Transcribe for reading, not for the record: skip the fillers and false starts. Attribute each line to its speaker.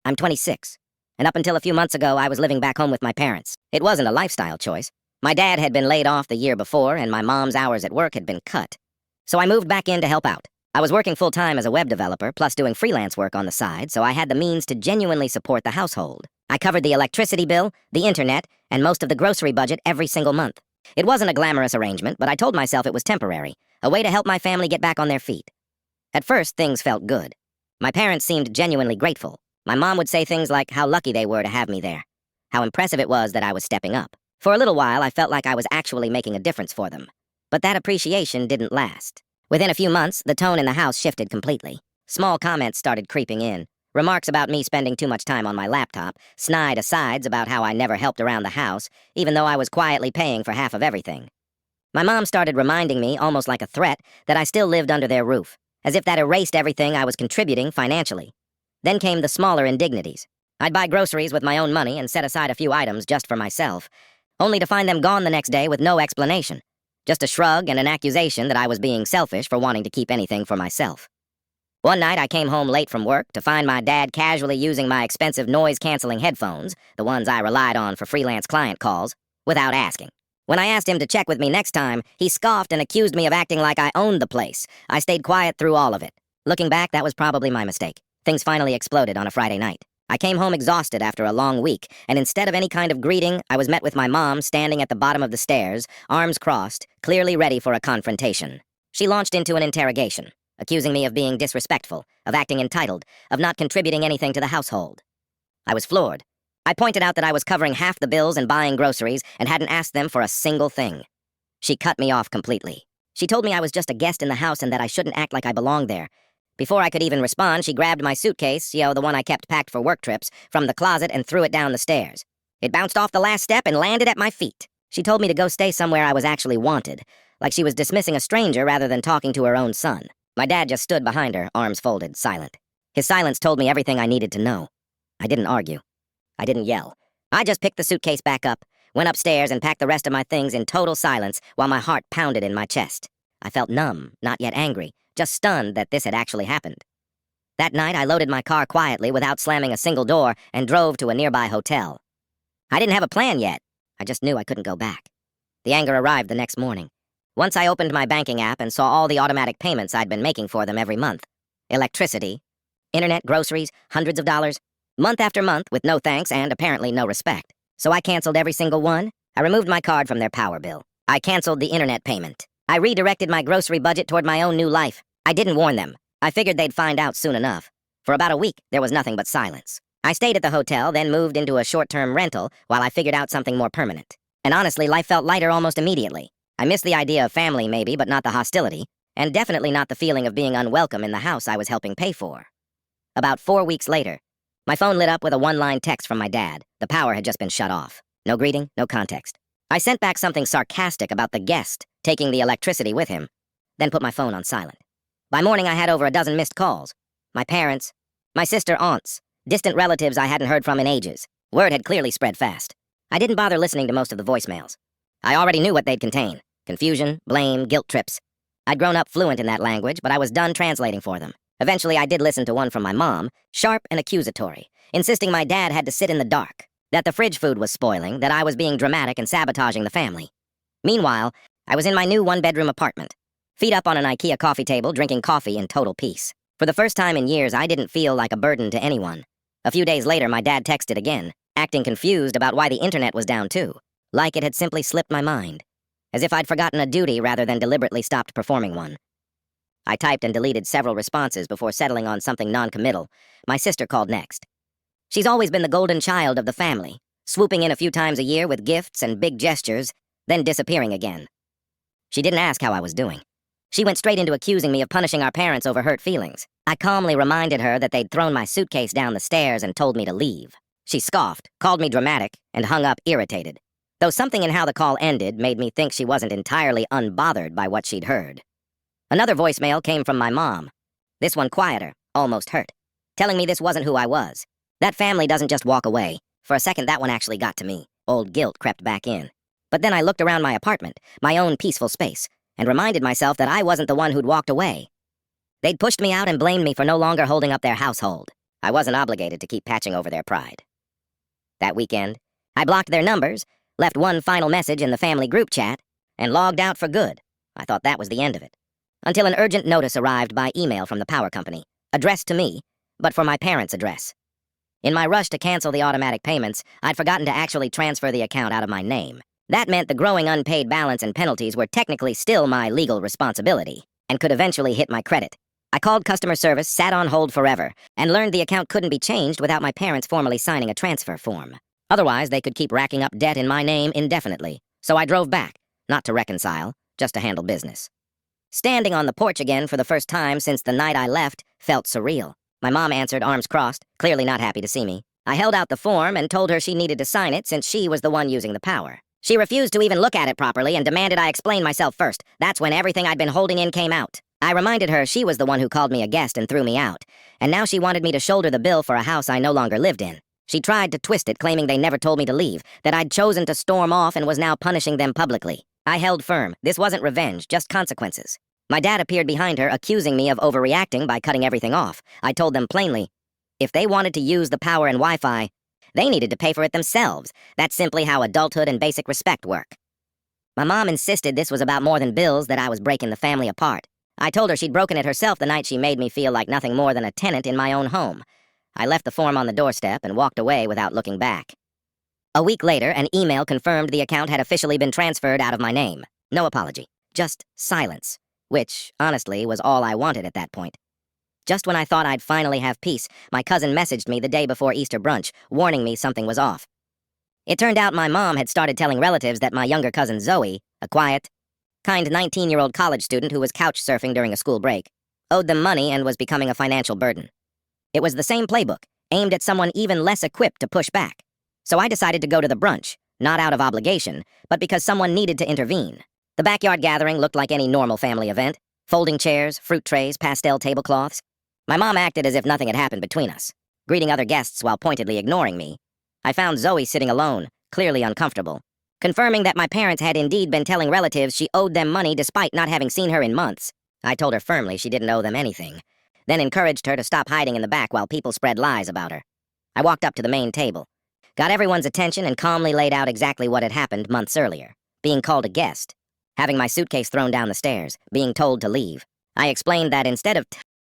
Speaker 1: I'm 26, and up until a few months ago, I was living back home with my parents. It wasn't a lifestyle choice. My dad had been laid off the year before, and my mom's hours at work had been cut. So I moved back in to help out. I was working full-time as a web developer, plus doing freelance work on the side, so I had the means to genuinely support the household. I covered the electricity bill, the internet, and most of the grocery budget every single month. It wasn't a glamorous arrangement, but I told myself it was temporary, a way to help my family get back on their feet. At first, things felt good. My parents seemed genuinely grateful. My mom would say things like how lucky they were to have me there, how impressive it was that I was stepping up. For a little while, I felt like I was actually making a difference for them. But that appreciation didn't last. Within a few months, the tone in the house shifted completely. Small comments started creeping in. Remarks about me spending too much time on my laptop, snide asides about how I never helped around the house, even though I was quietly paying for half of everything. My mom started reminding me, almost like a threat, that I still lived under their roof, as if that erased everything I was contributing financially. Then came the smaller indignities. I'd buy groceries with my own money and set aside a few items just for myself, only to find them gone the next day with no explanation. Just a shrug and an accusation that I was being selfish for wanting to keep anything for myself. One night I came home late from work to find my dad casually using my expensive noise-canceling headphones, the ones I relied on for freelance client calls, without asking. When I asked him to check with me next time, he scoffed and accused me of acting like I owned the place. I stayed quiet through all of it. Looking back, that was probably my mistake. Things finally exploded on a Friday night. I came home exhausted after a long week, and instead of any kind of greeting, I was met with my mom standing at the bottom of the stairs, arms crossed, clearly ready for a confrontation. She launched into an interrogation, accusing me of being disrespectful, of acting entitled, of not contributing anything to the household. I was floored. I pointed out that I was covering half the bills and buying groceries and hadn't asked them for a single thing. She cut me off completely. She told me I was just a guest in the house and that I shouldn't act like I belonged there. Before I could even respond, she grabbed my suitcase, the one I kept packed for work trips, from the closet and threw it down the stairs. It bounced off the last step and landed at my feet. She told me to go stay somewhere I was actually wanted, like she was dismissing a stranger rather than talking to her own son. My dad just stood behind her, arms folded, silent. His silence told me everything I needed to know. I didn't argue. I didn't yell. I just picked the suitcase back up, went upstairs and packed the rest of my things in total silence while my heart pounded in my chest. I felt numb, not yet angry, just stunned that this had actually happened. That night, I loaded my car quietly without slamming a single door and drove to a nearby hotel. I didn't have a plan yet. I just knew I couldn't go back. The anger arrived the next morning. Once I opened my banking app and saw all the automatic payments I'd been making for them every month. Electricity, internet, groceries, hundreds of dollars, month after month with no thanks and apparently no respect. So I canceled every single one. I removed my card from their power bill. I canceled the internet payment. I redirected my grocery budget toward my own new life. I didn't warn them. I figured they'd find out soon enough. For about a week, there was nothing but silence. I stayed at the hotel, then moved into a short-term rental while I figured out something more permanent. And honestly, life felt lighter almost immediately. I missed the idea of family maybe, but not the hostility, and definitely not the feeling of being unwelcome in the house I was helping pay for. About 4 weeks later, my phone lit up with a one-line text from my dad. The power had just been shut off. No greeting, no context. I sent back something sarcastic about the guest taking the electricity with him, then put my phone on silent. By morning, I had over a dozen missed calls. My parents, my sister, aunts, distant relatives I hadn't heard from in ages. Word had clearly spread fast. I didn't bother listening to most of the voicemails. I already knew what they'd contain. Confusion, blame, guilt trips. I'd grown up fluent in that language, but I was done translating for them. Eventually, I did listen to one from my mom, sharp and accusatory, insisting my dad had to sit in the dark, that the fridge food was spoiling, that I was being dramatic and sabotaging the family. Meanwhile, I was in my new one-bedroom apartment, feet up on an IKEA coffee table, drinking coffee in total peace. For the first time in years, I didn't feel like a burden to anyone. A few days later, my dad texted again, acting confused about why the internet was down too, like it had simply slipped my mind, as if I'd forgotten a duty rather than deliberately stopped performing one. I typed and deleted several responses before settling on something non-committal. My sister called next. She's always been the golden child of the family, swooping in a few times a year with gifts and big gestures, then disappearing again. She didn't ask how I was doing. She went straight into accusing me of punishing our parents over hurt feelings. I calmly reminded her that they'd thrown my suitcase down the stairs and told me to leave. She scoffed, called me dramatic, and hung up irritated, though something in how the call ended made me think she wasn't entirely unbothered by what she'd heard. Another voicemail came from my mom, this one quieter, almost hurt, telling me this wasn't who I was. That family doesn't just walk away. For a second, that one actually got to me. Old guilt crept back in. But then I looked around my apartment, my own peaceful space, and reminded myself that I wasn't the one who'd walked away. They'd pushed me out and blamed me for no longer holding up their household. I wasn't obligated to keep patching over their pride. That weekend, I blocked their numbers, left one final message in the family group chat, and logged out for good. I thought that was the end of it. Until an urgent notice arrived by email from the power company, addressed to me, but for my parents' address. In my rush to cancel the automatic payments, I'd forgotten to actually transfer the account out of my name. That meant the growing unpaid balance and penalties were technically still my legal responsibility, and could eventually hit my credit. I called customer service, sat on hold forever, and learned the account couldn't be changed without my parents formally signing a transfer form. Otherwise, they could keep racking up debt in my name indefinitely. So I drove back, not to reconcile, just to handle business. Standing on the porch again for the first time since the night I left felt surreal. My mom answered, arms crossed, clearly not happy to see me. I held out the form and told her she needed to sign it since she was the one using the power. She refused to even look at it properly and demanded I explain myself first. That's when everything I'd been holding in came out. I reminded her she was the one who called me a guest and threw me out, and now she wanted me to shoulder the bill for a house I no longer lived in. She tried to twist it, claiming they never told me to leave, that I'd chosen to storm off and was now punishing them publicly. I held firm. This wasn't revenge, just consequences. My dad appeared behind her, accusing me of overreacting by cutting everything off. I told them plainly, if they wanted to use the power and Wi-Fi, they needed to pay for it themselves. That's simply how adulthood and basic respect work. My mom insisted this was about more than bills, that I was breaking the family apart. I told her she'd broken it herself the night she made me feel like nothing more than a tenant in my own home. I left the form on the doorstep and walked away without looking back. A week later, an email confirmed the account had officially been transferred out of my name. No apology, just silence, which, honestly, was all I wanted at that point. Just when I thought I'd finally have peace, my cousin messaged me the day before Easter brunch, warning me something was off. It turned out my mom had started telling relatives that my younger cousin Zoe, a quiet, kind 19-year-old college student who was couch surfing during a school break, owed them money and was becoming a financial burden. It was the same playbook, aimed at someone even less equipped to push back. So I decided to go to the brunch, not out of obligation, but because someone needed to intervene. The backyard gathering looked like any normal family event. Folding chairs, fruit trays, pastel tablecloths. My mom acted as if nothing had happened between us, greeting other guests while pointedly ignoring me. I found Zoe sitting alone, clearly uncomfortable, confirming that my parents had indeed been telling relatives she owed them money despite not having seen her in months. I told her firmly she didn't owe them anything, then encouraged her to stop hiding in the back while people spread lies about her. I walked up to the main table, got everyone's attention, and calmly laid out exactly what had happened months earlier. Being called a guest, having my suitcase thrown down the stairs, being told to leave. I explained that instead of